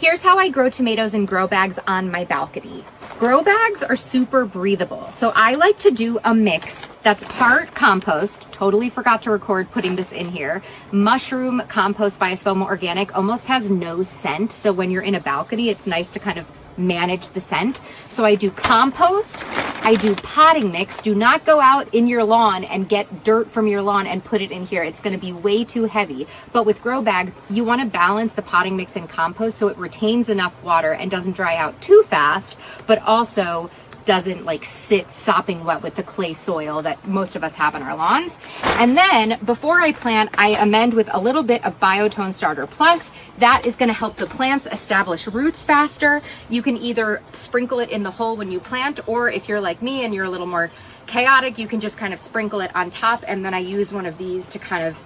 Here's how I grow tomatoes in grow bags on my balcony. Grow bags are super breathable. So I like to do a mix that's part compost. Totally forgot to record putting this in here. Mushroom compost by Espoma Organic almost has no scent. So when you're in a balcony, it's nice to kind of manage the scent. So I do compost, I do potting mix. Do not go out in your lawn and get dirt from your lawn and put it in here. It's going to be way too heavy. But with grow bags, you want to balance the potting mix and compost so it retains enough water and doesn't dry out too fast, but also doesn't like sit sopping wet with the clay soil that most of us have on our lawns. And then before I plant, I amend with a little bit of Biotone Starter Plus. That is going to help the plants establish roots faster. You can either sprinkle it in the hole when you plant, or if you're like me and you're a little more chaotic, you can just kind of sprinkle it on top. And then I use one of these to kind of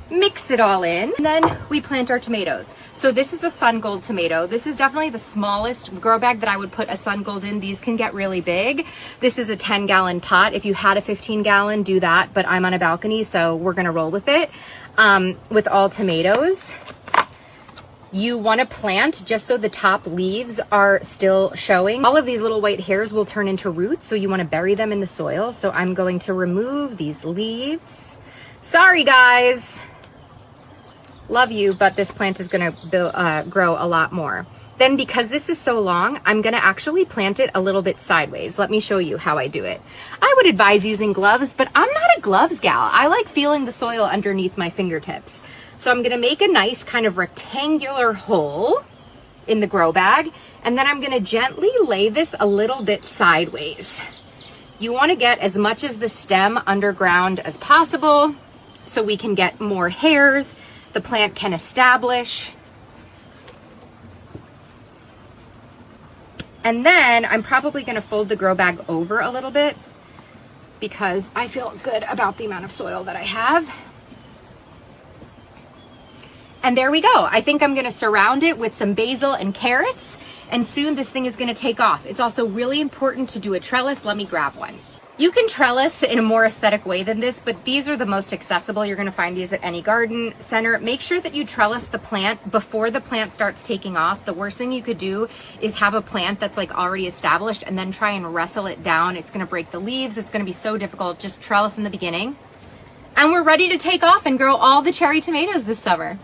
mix it all in, and then we plant our tomatoes. So this is a sun gold tomato. This is definitely the smallest grow bag that I would put a sun gold in. These can get really big. This is a 10-gallon pot. If you had a 15-gallon, do that, but I'm on a balcony, so we're gonna roll with it. With all tomatoes, you want to plant just so the top leaves are still showing. All of these little white hairs will turn into roots, so you want to bury them in the soil. So I'm going to remove these leaves. Sorry guys, love you, but this plant is gonna grow a lot more. Then because this is so long, I'm gonna actually plant it a little bit sideways. Let me show you how I do it. I would advise using gloves, but I'm not a gloves gal. I like feeling the soil underneath my fingertips. So I'm gonna make a nice kind of rectangular hole in the grow bag, and then I'm gonna gently lay this a little bit sideways. You wanna get as much as the stem underground as possible, so we can get more hairs, the plant can establish. And then I'm probably gonna fold the grow bag over a little bit because I feel good about the amount of soil that I have. And there we go. I think I'm gonna surround it with some basil and carrots, and soon this thing is gonna take off. It's also really important to do a trellis. Let me grab one. You can trellis in a more aesthetic way than this, but these are the most accessible. You're gonna find these at any garden center. Make sure that you trellis the plant before the plant starts taking off. The worst thing you could do is have a plant that's like already established and then try and wrestle it down. It's gonna break the leaves. It's gonna be so difficult. Just trellis in the beginning. And we're ready to take off and grow all the cherry tomatoes this summer.